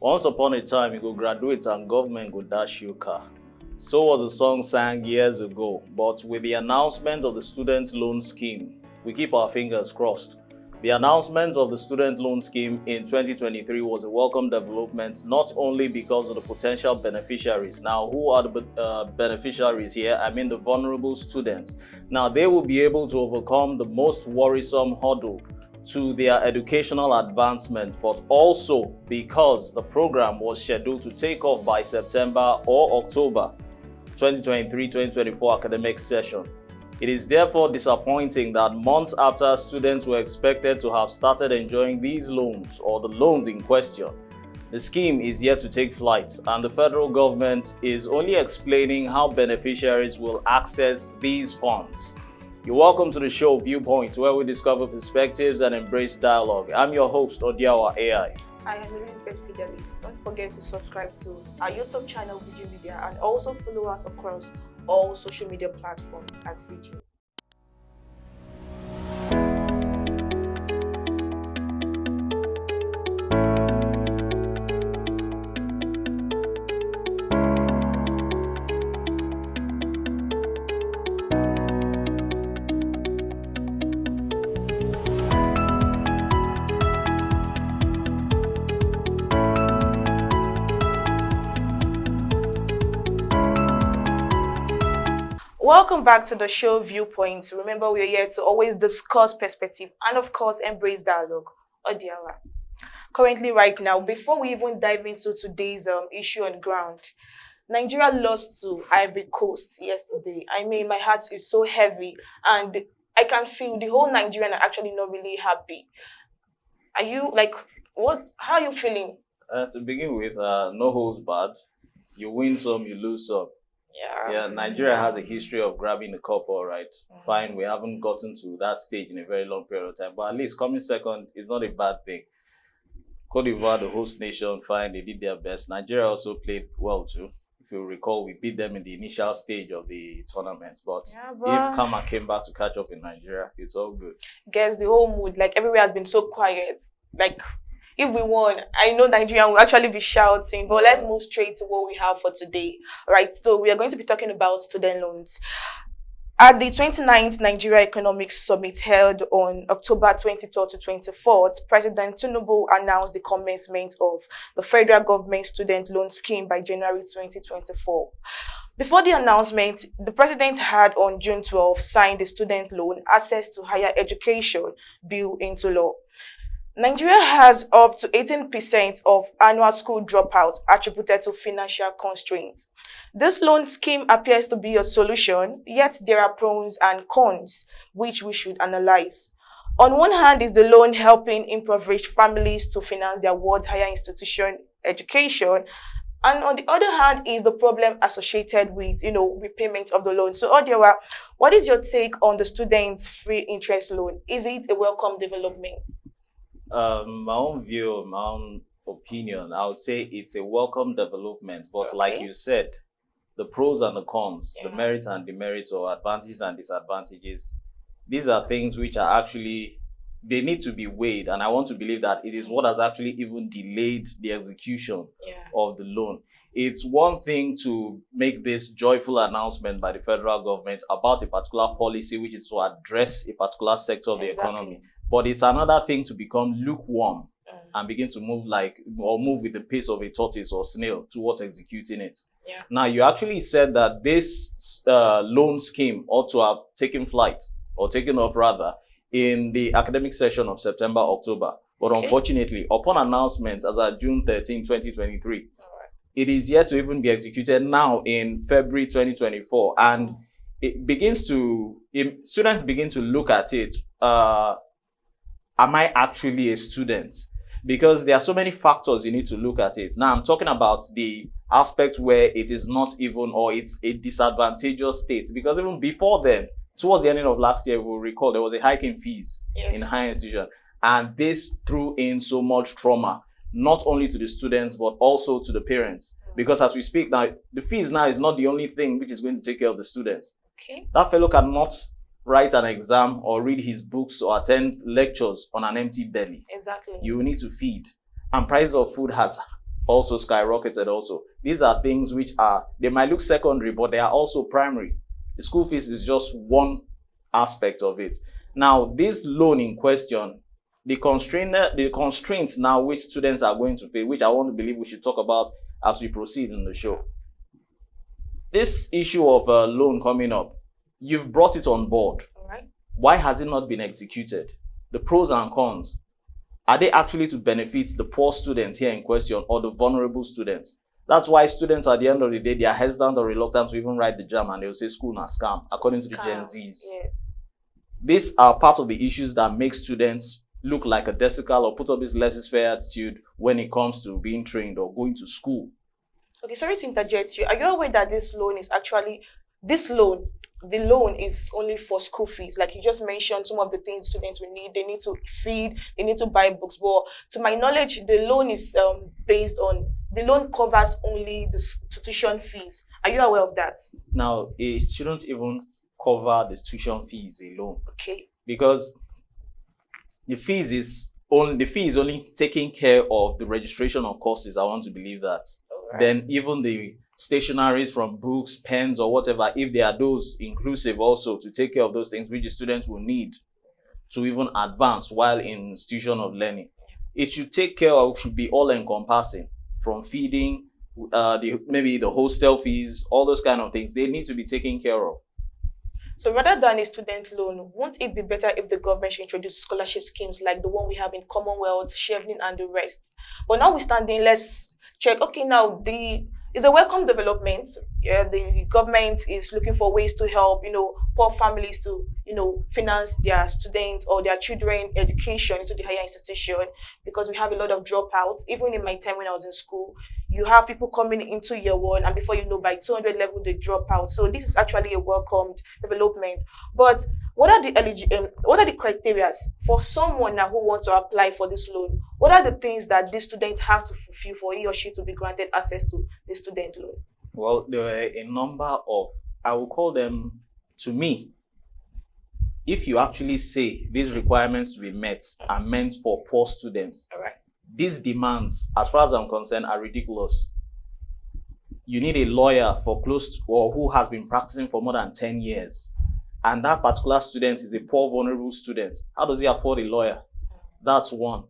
Once upon a time, you go graduate and government go dash you car. So was the song sang years ago, but with the announcement of the student loan scheme, we keep our fingers crossed. The announcement of the student loan scheme in 2023 was a welcome development, not only because of the potential beneficiaries. Now, who are the beneficiaries here? I mean the vulnerable students. Now, they will be able to overcome the most worrisome hurdle to their educational advancement, but also because the program was scheduled to take off by September or October 2023-2024 academic session. It is therefore disappointing that months after students were expected to have started enjoying these loans or the loans in question, the scheme is yet to take flight, and the federal government is only explaining how beneficiaries will access these funds. You're welcome to the show Viewpoint, where we discover perspectives and embrace dialogue. I'm your host, Odiawa AI. I am Elizabeth Veegil. Don't forget to subscribe to our YouTube channel, Veegil Media, and also follow us across all social media platforms at Veegil. Welcome back to the show Viewpoint. Remember, we are here to always discuss perspective and, of course, embrace dialogue. Odiawa. Currently, right now, before we even dive into today's issue on ground, Nigeria lost to Ivory Coast yesterday. I mean, my heart is so heavy, and I can feel the whole Nigerian are actually not really happy. Are you like what? How are you feeling? To begin with, no holds barred. You win some, you lose some. Yeah, Nigeria has a history of grabbing the cup, all right. Fine, we haven't gotten to that stage in a very long period of time, but at least coming second is not a bad thing. Cote d'Ivoire, the host nation, fine, they did their best. Nigeria also played well too. If you recall, we beat them in the initial stage of the tournament, but if Kama came back to catch up in Nigeria, it's all good. Guess the whole mood, like everywhere has been so quiet. Like, if we won, I know Nigerian will actually be shouting, but let's move straight to what we have for today. Right, so we are going to be talking about student loans. At the 29th Nigeria Economics Summit held on October 23rd to 24th, President Tinubu announced the commencement of the federal government student loan scheme by January 2024. Before the announcement, the president had on June 12 signed the Student Loan Access to Higher Education Bill into law. Nigeria has up to 18% of annual school dropout attributed to financial constraints. This loan scheme appears to be a solution, yet there are pros and cons, which we should analyze. On one hand is the loan helping impoverished families to finance their ward's higher institution education, and on the other hand is the problem associated with, repayment of the loan. So, Odiawa, what is your take on the students' free interest loan? Is it a welcome development? My own view, my own opinion, I would say it's a welcome development. But like you said, the pros and the cons, the merits and demerits, or advantages and disadvantages, these are things which are actually, they need to be weighed. And I want to believe that it is what has actually even delayed the execution of the loan. It's one thing to make this joyful announcement by the federal government about a particular policy which is to address a particular sector of the economy. But it's another thing to become lukewarm and begin to move move with the pace of a tortoise or snail towards executing it. Now, you actually said that this loan scheme ought to have taken flight, or taken off rather, in the academic session of September, October. But unfortunately, upon announcement as of June 13, 2023, it is yet to even be executed now in February 2024. And it begins to, students begin to look at it, am I actually a student? Because there are so many factors you need to look at it. Now, I'm talking about the aspect where it is not even, or it's a disadvantageous state. Because even before then, towards the ending of last year, we'll recall there was a hike in fees in higher institution. And this threw in so much trauma, not only to the students, but also to the parents. Because as we speak now, the fees now is not the only thing which is going to take care of the students. That fellow cannot write an exam or read his books or attend lectures on an empty belly. Exactly. You need to feed. And price of food has also skyrocketed also. These are things which they might look secondary, but they are also primary. The school fees is just one aspect of it. Now, this loan in question, the constraints now which students are going to face, which I want to believe we should talk about as we proceed in the show. This issue of a loan coming up, you've brought it on board. All right. Why has it not been executed? The pros and cons. Are they actually to benefit the poor students here in question or the vulnerable students? That's why students at the end of the day, they are hesitant or reluctant to even write the jam, and they'll say school na scam, according to the Gen Zs. Yes. These are part of the issues that make students look like a desical or put up this laissez-faire attitude when it comes to being trained or going to school. Okay, sorry to interject you. Are you aware that this loan is actually, the loan is only for school fees? Like you just mentioned, some of the things students will need. They need to feed, they need to buy books. But to my knowledge, the loan is the loan covers only the tuition fees. Are you aware of that? Now, it shouldn't even cover the tuition fees alone. Okay. Because the fee is only taking care of the registration of courses. I want to believe that. Right. Then even the stationaries from books, pens, or whatever, if there are those inclusive also to take care of those things which the students will need to even advance while in institution of learning. It should take care of, should be all encompassing, from feeding, maybe the hostel fees, all those kind of things. They need to be taken care of. So rather than a student loan, won't it be better if the government should introduce scholarship schemes like the one we have in Commonwealth, Shevlin, and the rest? But notwithstanding, let's check. Okay, now it's a welcome development. The government is looking for ways to help, poor families to, finance their students or their children education into the higher institution, because we have a lot of dropouts. Even in my time when I was in school, you have people coming into year one, and before you know, by 200 level, they drop out. So this is actually a welcomed development. But what are the criteria for someone now who wants to apply for this loan? What are the things that this student have to fulfill for he or she to be granted access to the student loan? Well, there are a number of, I will call them, to me, if you actually say these requirements to be met are meant for poor students, all right, these demands, as far as I'm concerned, are ridiculous. You need a lawyer for close to, or who has been practicing for more than 10 years. And that particular student is a poor, vulnerable student. How does he afford a lawyer? That's one.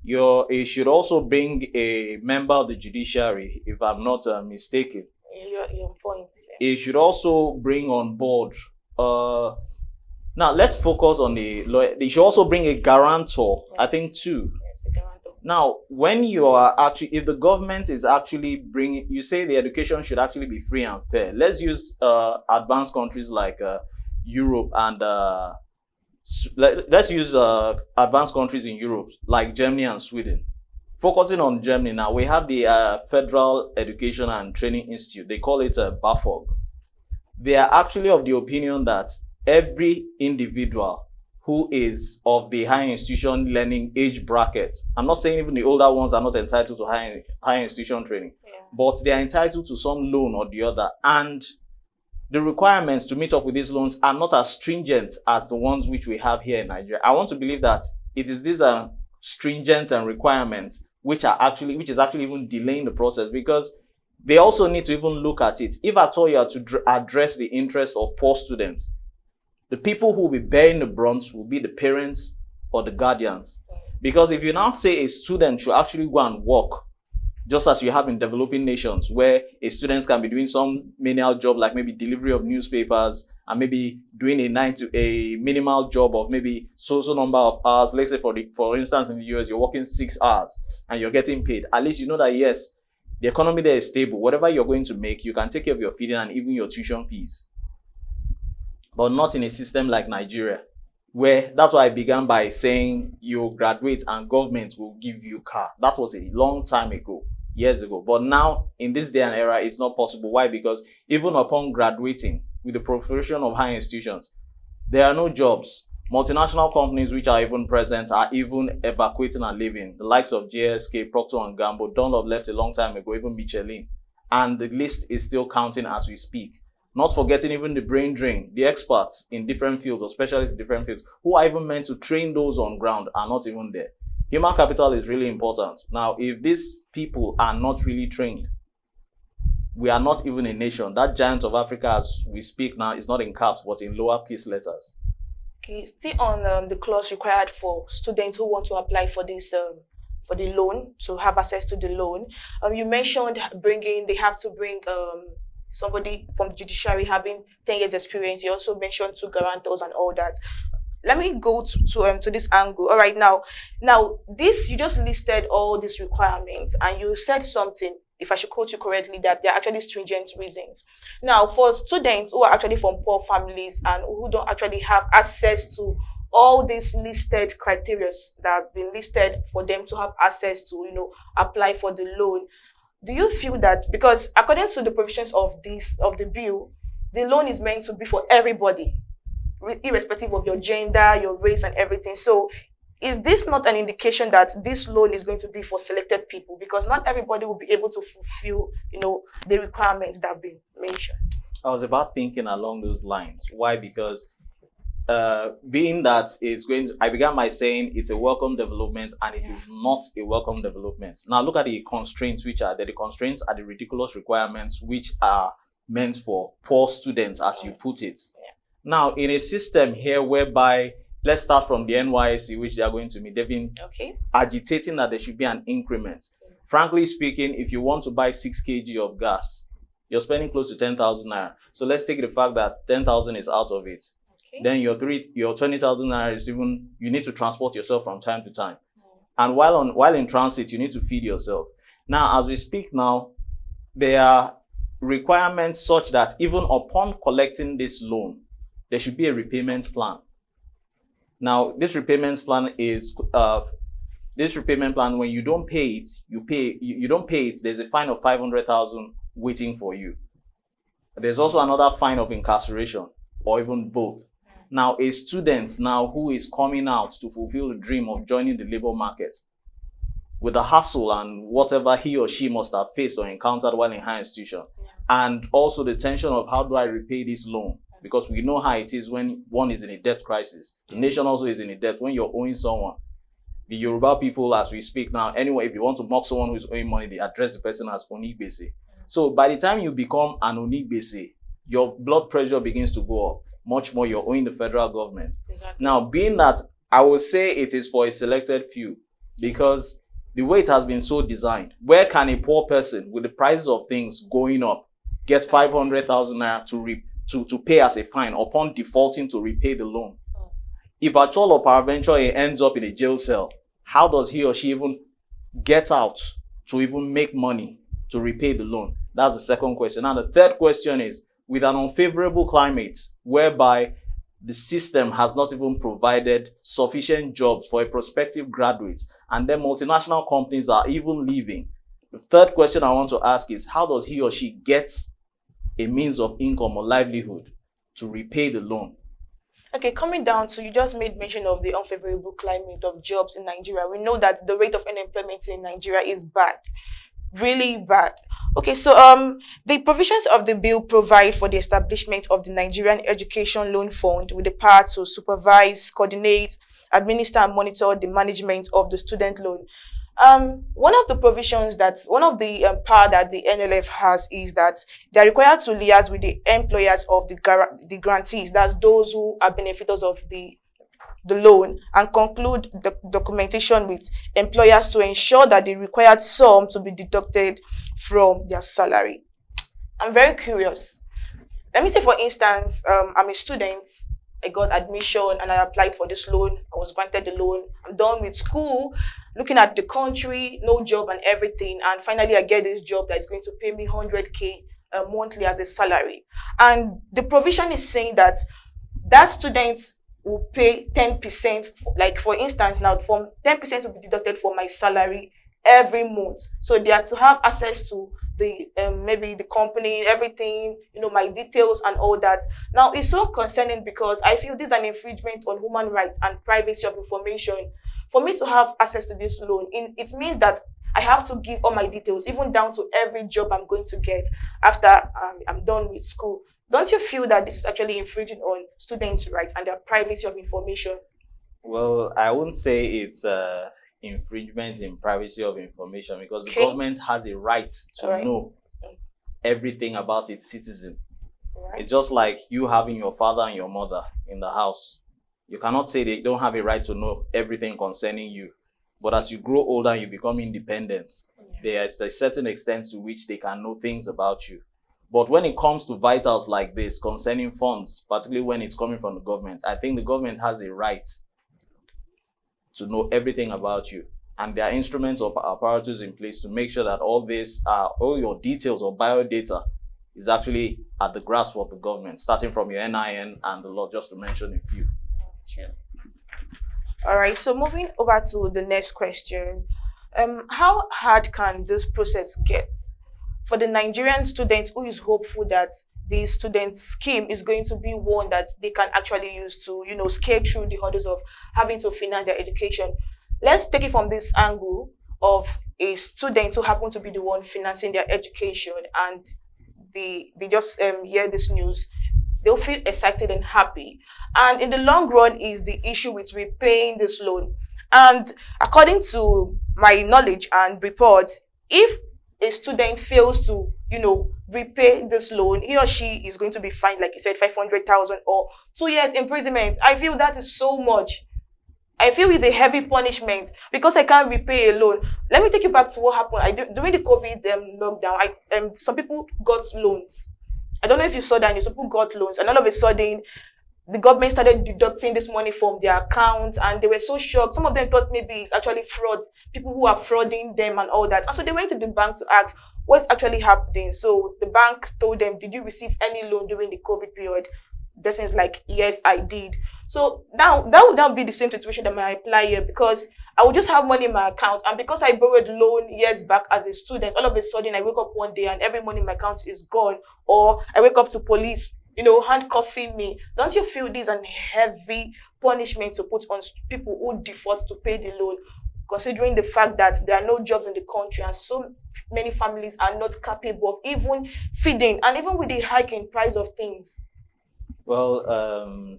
You should also bring a member of the judiciary, if I'm not mistaken. Your point. Yeah. You should also bring on board. Now, let's focus on the lawyer. They should also bring a guarantor, yeah. I think, too. Yes, a guarantor. Now, when you are actually, if the government is actually bringing, you say the education should actually be free and fair. Let's use advanced countries like Europe and let's use advanced countries in Europe like Germany and Sweden. Focusing on Germany now, we have the Federal Education and Training Institute. They call it BAföG. They are actually of the opinion that every individual who is of the higher institution learning age bracket, I'm not saying even the older ones are not entitled to higher institution training, yeah, but they are entitled to some loan or the other. And the requirements to meet up with these loans are not as stringent as the ones which we have here in Nigeria. I want to believe that it is these stringent and requirements which is actually even delaying the process, because they also need to even look at it. If at all you are to address the interests of poor students, the people who will be bearing the brunt will be the parents or the guardians. Because if you now say a student should actually go and work, just as you have in developing nations where a student can be doing some menial job like maybe delivery of newspapers and maybe doing a minimal job of maybe so number of hours. Let's say for instance in the US, you're working 6 hours and you're getting paid. At least you know that yes, the economy there is stable. Whatever you're going to make, you can take care of your feeding and even your tuition fees. But not in a system like Nigeria, where that's why I began by saying you graduate and government will give you car. That was a long time ago, years ago. But now, in this day and era, it's not possible. Why? Because even upon graduating with the profession of higher institutions, there are no jobs. Multinational companies which are even present are even evacuating and leaving. The likes of JSK, Procter & Gamble, Dunlop left a long time ago, even Michelin. And the list is still counting as we speak. Not forgetting even the brain drain, the experts in different fields or specialists in different fields who are even meant to train those on ground are not even there. Human capital is really important. Now, if these people are not really trained, we are not even a nation. That giant of Africa, as we speak now, is not in caps, but in lowercase letters. Okay, still on the clause required for students who want to apply for this for the loan, to have access to the loan. You mentioned they have to bring somebody from judiciary having 10 years experience. You also mentioned 2 guarantors and all that. Let me go to this angle. All right, now this, you just listed all these requirements and you said something, if I should quote you correctly, that they're actually stringent reasons. Now, for students who are actually from poor families and who don't actually have access to all these listed criteria that have been listed for them to have access to, apply for the loan, do you feel that, because according to the provisions of the bill, the loan is meant to be for everybody, irrespective of your gender, your race, and everything? So is this not an indication that this loan is going to be for selected people, because not everybody will be able to fulfill, the requirements that have been mentioned? I was about thinking along those lines. Why? Because being that I began by saying it's a welcome development, and it is not a welcome development. Now look at the constraints, the constraints are the ridiculous requirements which are meant for poor students, as you put it. Now, in a system here whereby, let's start from the NYSC, which they are going to meet, they've been agitating that there should be an increment. Frankly speaking, if you want to buy 6 kg of gas, you're spending close to 10,000 naira. So let's take the fact that 10,000 is out of it. Then your 20,000 naira is even, you need to transport yourself from time to time. And while in transit, you need to feed yourself. Now, as we speak now, there are requirements such that even upon collecting this loan, there should be a repayment plan. Now, this repayment plan, when you don't pay it, you don't pay it, there's a fine of 500,000 waiting for you. There's also another fine of incarceration, or even both. Now, a student now who is coming out to fulfill the dream of joining the labor market, with the hassle and whatever he or she must have faced or encountered while in higher institution, and also the tension of how do I repay this loan? Because we know how it is when one is in a debt crisis. The nation also is in a debt when you're owing someone. The Yoruba people, as we speak now, anyway, if you want to mock someone who's owing money, they address the person as Onigbese. So by the time you become an Onigbese, your blood pressure begins to go up. Much more, you're owing the federal government. Exactly. Now, being that, I will say it is for a selected few, because the way it has been so designed, where can a poor person with the prices of things going up get 500,000 naira to pay as a fine upon defaulting to repay the loan? If at all or peradventure he ends up in a jail cell, how does he or she even get out to even make money to repay the loan? That's the second question. Now, the third question is, with an unfavorable climate whereby the system has not even provided sufficient jobs for a prospective graduate, and then multinational companies are even leaving, the third question I want to ask is, how does he or she get a means of income or livelihood to repay the loan? Okay, coming down to, you just made mention of the unfavorable climate of jobs in Nigeria. We know that the rate of unemployment in Nigeria is bad, really bad. Okay, so the provisions of the bill provide for the establishment of the Nigerian Education Loan Fund with the power to supervise, coordinate, administer, and monitor the management of the student loan. One of the provisions one of the power that the NLF has is that they are required to liaise with the employers of the grantees, that's those who are benefitors of the loan, and conclude the documentation with employers to ensure that the required sum to be deducted from their salary. I'm very curious. Let me say, for instance, I'm a student. I got admission and I applied for this loan. I was granted the loan. I'm done with school, looking at the country, no job and everything. And finally, I get this job that is going to pay me 100K monthly as a salary. And the provision is saying that students will pay 10%, like for instance, now from 10% will be deducted from my salary every month. So they are to have access to the maybe the company, everything, my details and all that. Now, it's so concerning because I feel this is an infringement on human rights and privacy of information. For me to have access to this loan, it means that I have to give all my details, even down to every job I'm going to get after I'm done with school. Don't you feel that this is actually infringing on students' rights and their privacy of information? Well, I wouldn't say it's infringement in privacy of information, because the government has a right to know everything about its citizen. It's just like you having your father and your mother in the house. You cannot say they don't have a right to know everything concerning you. But as you grow older and you become independent, there is a certain extent to which they can know things about you. But when it comes to vitals like this, concerning funds, particularly when it's coming from the government, I think the government has a right to know everything about you. And there are instruments or apparatus in place to make sure that all your details or biodata is actually at the grasp of the government, starting from your NIN and the law, just to mention a few. Okay. All right, so moving over to the next question. How hard can this process get for the Nigerian student who is hopeful that the student scheme is going to be one that they can actually use to, scale through the hurdles of having to finance their education? Let's take it from this angle of a student who happen to be the one financing their education, and they just hear this news. They'll feel excited and happy. And in the long run is the issue with repaying this loan. And according to my knowledge and reports, if a student fails to, repay this loan, he or she is going to be fined, like you said, 500,000 or 2 years imprisonment. I feel that is so much. I feel it's a heavy punishment because I can't repay a loan. Let me take you back to what happened. During the COVID lockdown, some people got loans. I don't know if you saw that. Some people got loans, and all of a sudden, the government started deducting this money from their account, and they were so shocked. Some of them thought maybe it's actually fraud, people who are frauding them and all that. And so they went to the bank to ask what's actually happening. So the bank told them, did you receive any loan during the COVID period? The person's like, yes, I did. So now that would now be the same situation that might apply here, because I would just have money in my account, and because I borrowed loan years back as a student, all of a sudden I wake up one day and every money in my account is gone, or I wake up to police, handcuffing me. Don't you feel this is a heavy punishment to put on people who default to pay the loan, considering the fact that there are no jobs in the country and so many families are not capable of even feeding, and even with the hike in price of things? Well,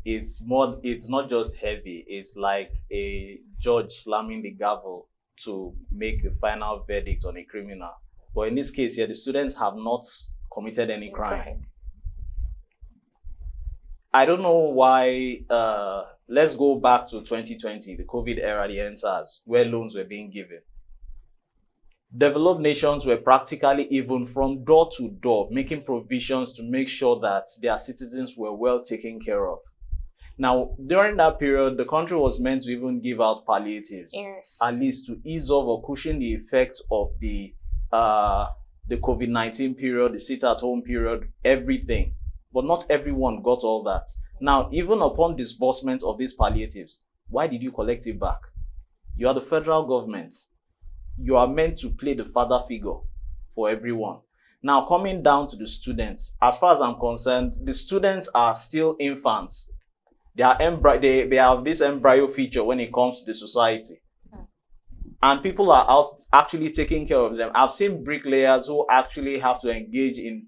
it's not just heavy. It's like a judge slamming the gavel to make the final verdict on a criminal. But in this case here, the students have not committed any crime. I don't know why. Let's go back to 2020, the COVID era, the NSAS, where loans were being given. Developed nations were practically, even from door to door, making provisions to make sure that their citizens were well taken care of. Now, during that period, the country was meant to even give out palliatives, at least to ease off or cushion the effect of the COVID-19 period, the sit-at-home period, everything. But not everyone got all that. Now, even upon disbursement of these palliatives, why did you collect it back? You are the federal government. You are meant to play the father figure for everyone. Now, coming down to the students, as far as I'm concerned, the students are still infants. They have this embryo feature when it comes to the society. And people are out actually taking care of them. I've seen bricklayers who actually have to engage in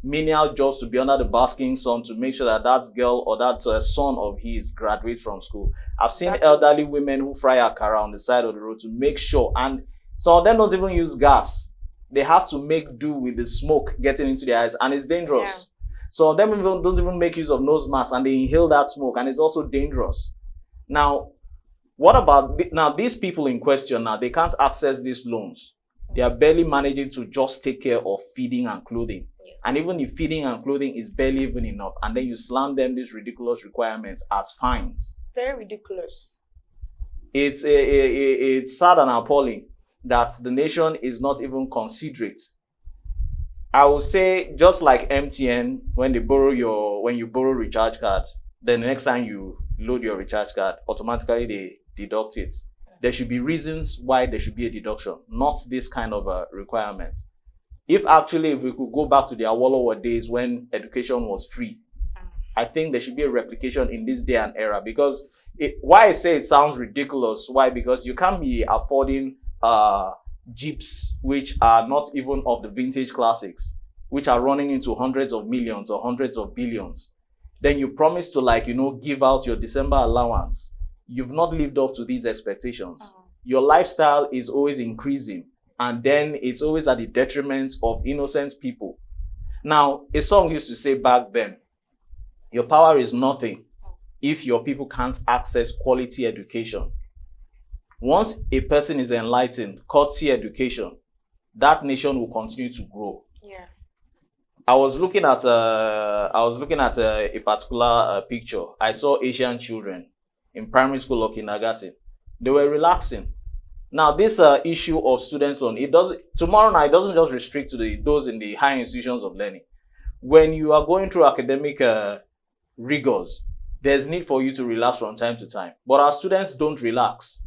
menial jobs to be under the basking sun to make sure that that girl or that son of his graduates from school. I've seen elderly women who fry akara on the side of the road to make sure, and some of them don't even use gas. They have to make do with the smoke getting into their eyes, and it's dangerous. Some of them don't even make use of nose masks, and they inhale that smoke, and it's also dangerous. Now, what about these people in question now? They can't access these loans. They are barely managing to just take care of feeding and clothing. And even if feeding and clothing is barely even enough, and then you slam them these ridiculous requirements as fines. Very ridiculous. It's sad and appalling that the nation is not even considerate. I would say, just like MTN, when you borrow recharge card, then the next time you load your recharge card, automatically they deduct it. There should be reasons why there should be a deduction, not this kind of a requirement. If we could go back to the Awolowo days when education was free, I think there should be a replication in this day and era. Because why I say it sounds ridiculous, why? Because you can't be affording Jeeps which are not even of the vintage classics, which are running into hundreds of millions or hundreds of billions. Then you promise to give out your December allowance you've not lived up to these expectations. Your lifestyle is always increasing, and then it's always at the detriment of innocent people. Now, a song used to say back then, your power is nothing if your people can't access quality education. Once a person is enlightened, courtesy education, that nation will continue to grow. Yeah. I was looking at a particular picture. I saw Asian children in primary school or kindergarten. They were relaxing. Now, this issue of student loan, tomorrow night, it doesn't just restrict to those in the higher institutions of learning. When you are going through academic rigors, there's need for you to relax from time to time. But our students don't relax.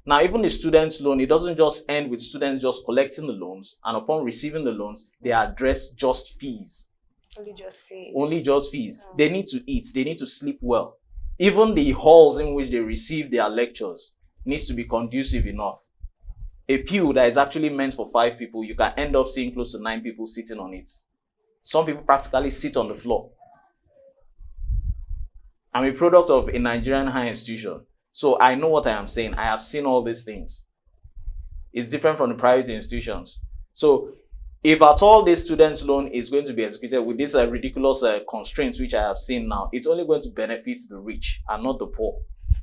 Now, even the students' loan, it doesn't just end with students just collecting the loans, and upon receiving the loans, they address just fees. Only just fees. Only just fees. They need to eat. They need to sleep well. Even the halls in which they receive their lectures needs to be conducive enough. A pew that is actually meant for 5 people, you can end up seeing close to 9 people sitting on it. Some people practically sit on the floor. I'm a product of a Nigerian higher institution. So I know what I am saying. I have seen all these things. It's different from the private institutions. So if at all this student's loan is going to be executed with these ridiculous constraints which I have seen now, it's only going to benefit the rich and not the poor.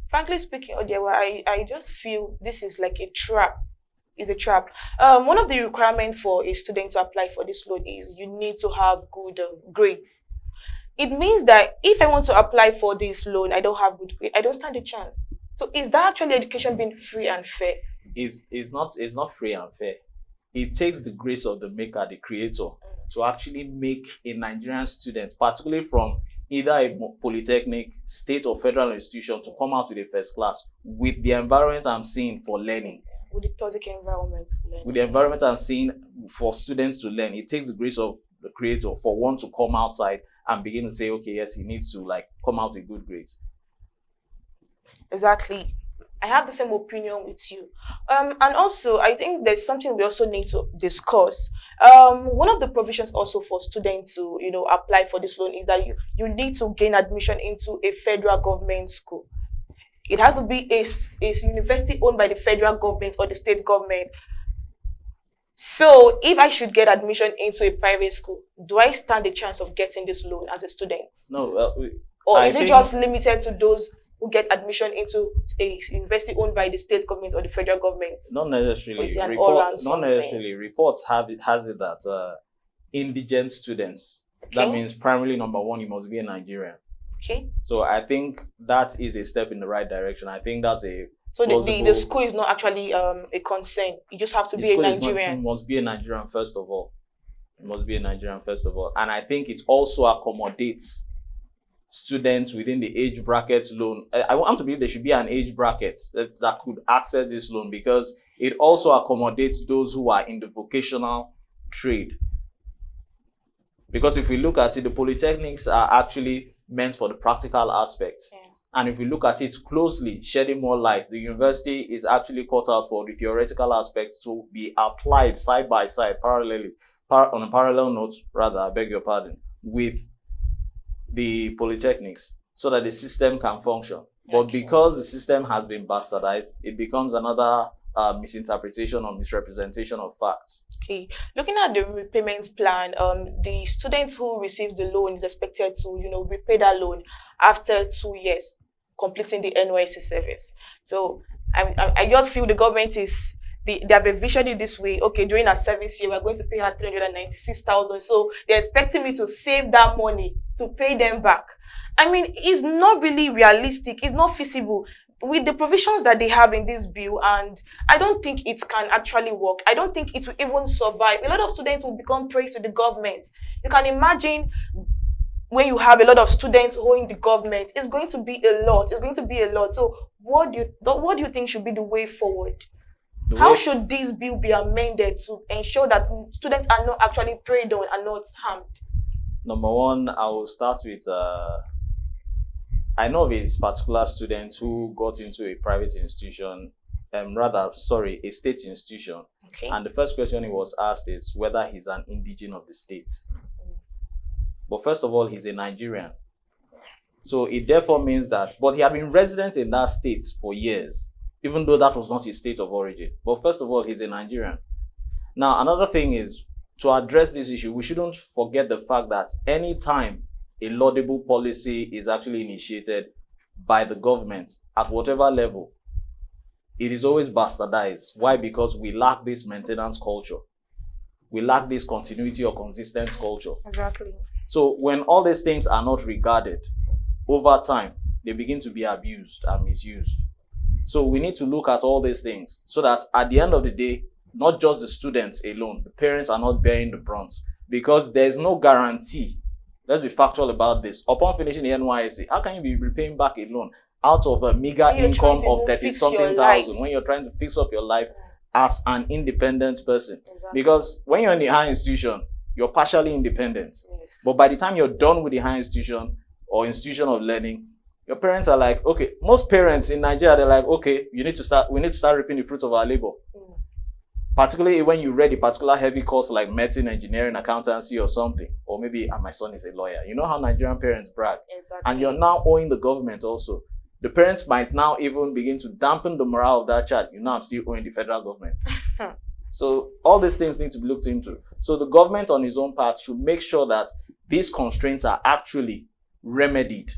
Frankly speaking, Odewa, I just feel this is like a trap. It's a trap. One of the requirements for a student to apply for this loan is you need to have good grades. It means that if I want to apply for this loan, I don't have good grades, I don't stand a chance. So is that actually education being free and fair? It's not free and fair. It takes the grace of the maker, the creator, to actually make a Nigerian student, particularly from either a polytechnic, state or federal institution, to come out with a first class with the environment I'm seeing for learning. With the toxic environment. With the environment I'm seeing for students to learn, it takes the grace of the creator for one to come outside and begin to say, okay, yes, he needs to come out with good grades. Exactly. I have the same opinion with you. And also, I think there's something we also need to discuss. One of the provisions also for students to, apply for this loan is that you need to gain admission into a federal government school. It has to be a university owned by the federal government or the state government. So if I should get admission into a private school, do I stand a chance of getting this loan as a student? No. Or is it just limited to those who get admission into a university owned by the state government or the federal government? Not necessarily. Not necessarily. Reports has it that indigent students, that means primarily number one, you must be a Nigerian. Okay. So I think that is a step in the right direction. I think that's a So the school is not actually a concern. You just have to be a Nigerian. You must be a Nigerian first of all. You must be a Nigerian first of all. And I think it also accommodates students within the age bracket loan. I want to believe there should be an age bracket that could access this loan, because it also accommodates those who are in the vocational trade. Because if we look at it, the polytechnics are actually meant for the practical aspects. Yeah. And if we look at it closely, shedding more light, the university is actually cut out for the theoretical aspects to be applied side by side, parallelly, on a parallel note, rather, I beg your pardon, with the polytechnics, so that the system can function. Okay. But because the system has been bastardized, it becomes another misinterpretation or misrepresentation of facts. Okay, looking at the repayment plan, the student who receives the loan is expected to, repay that loan after 2 years completing the NYSC service. So I just feel the government they have envisioned it this way. Okay, during our service year, we're going to pay her 396,000. So they're expecting me to save that money to pay them back. I mean, it's not really realistic. It's not feasible with the provisions that they have in this bill, and I don't think it can actually work. I don't think it will even survive. A lot of students will become praise to the government. You can imagine when you have a lot of students owing the government, it's going to be a lot. It's going to be a lot. So what do you think should be the way forward? How should this bill be amended to ensure that students are not actually preyed on and not harmed? Number one, I will start with I know of a particular student who got into a private institution, a state institution. Okay. And the first question he was asked is whether he's an indigene of the state. But first of all, he's a Nigerian. So it therefore means that, but he had been resident in that state for years, even though that was not his state of origin. But first of all, he's a Nigerian. Now, another thing is, to address this issue, we shouldn't forget the fact that anytime a laudable policy is actually initiated by the government at whatever level, it is always bastardized. Why? Because we lack this maintenance culture. We lack this continuity or consistent culture. Exactly. So when all these things are not regarded, over time, they begin to be abused and misused. So we need to look at all these things so that at the end of the day, not just the students alone, the parents are not bearing the brunt, because there's no guarantee. Let's be factual about this. Upon finishing the NYSC, how can you be repaying back a loan out of a meager income of 30-something thousand when you're trying to fix up your life as an independent person? Exactly. Because when you're in the higher institution, you're partially independent. Yes. But by the time you're done with the higher institution or institution of learning, your parents are like, okay, most parents in Nigeria, they're like, okay, we need to start reaping the fruits of our labor. Particularly when you read a particular heavy course like medicine, engineering, accountancy or something, or maybe my son is a lawyer. You know how Nigerian parents brag. Exactly. And you're now owing the government also. The parents might now even begin to dampen the morale of that child. You know, I'm still owing the federal government. So all these things need to be looked into. So the government on its own part should make sure that these constraints are actually remedied.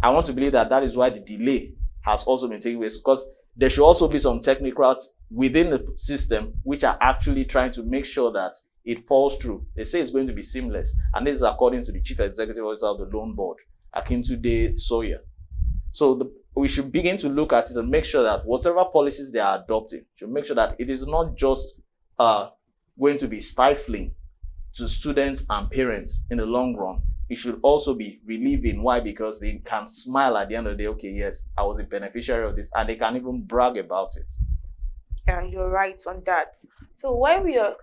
I want to believe that that is why the delay has also been taking place, because there should also be some technocrats within the system which are actually trying to make sure that it falls through. They say it's going to be seamless, and this is according to the Chief Executive Officer of the Loan Board, Akintunde Sawyer. So we should begin to look at it and make sure that whatever policies they are adopting should make sure that it is not just going to be stifling to students and parents in the long run. It should also be relieving. Why? Because they can smile at the end of the day, okay, yes, I was a beneficiary of this, and they can even brag about it. Yeah, you're right on that. So while we are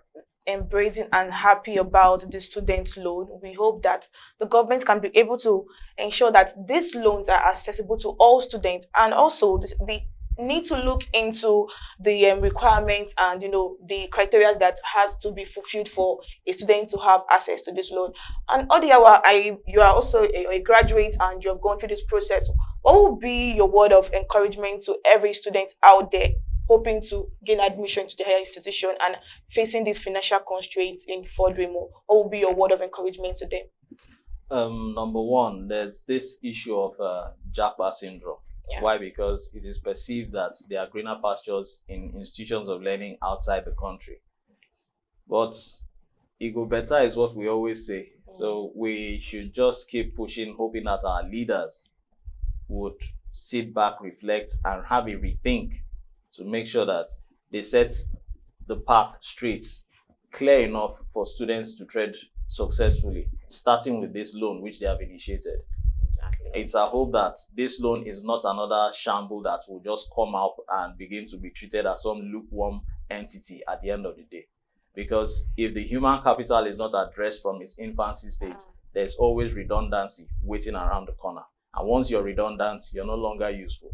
embracing and happy about the student loan, we hope that the government can be able to ensure that these loans are accessible to all students, and also the need to look into the requirements and the criteria that has to be fulfilled for a student to have access to this loan. And Odiawa, you are also a graduate and you have gone through this process. What would be your word of encouragement to every student out there hoping to gain admission to the higher institution and facing these financial constraints in furthermore? What would be your word of encouragement to them? Number one, there's this issue of Japa syndrome. Yeah. Why? Because it is perceived that there are greener pastures in institutions of learning outside the country. But ego better is what we always say. So we should just keep pushing, hoping that our leaders would sit back, reflect, and have a rethink to make sure that they set the path straight, clear enough for students to tread successfully, starting with this loan which they have initiated. It's a hope that this loan is not another shamble that will just come up and begin to be treated as some lukewarm entity at the end of the day. Because if the human capital is not addressed from its infancy stage, there's always redundancy waiting around the corner. And once you're redundant, you're no longer useful.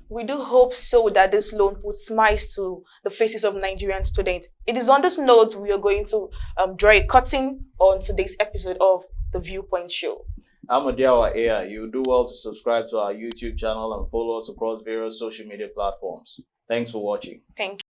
We do hope so that this loan puts smiles to the faces of Nigerian students. It is on this note we are going to draw a curtain on today's episode of the Viewpoint Show. I'm Odiawa Aya. You do well to subscribe to our YouTube channel and follow us across various social media platforms. Thanks for watching. Thank you.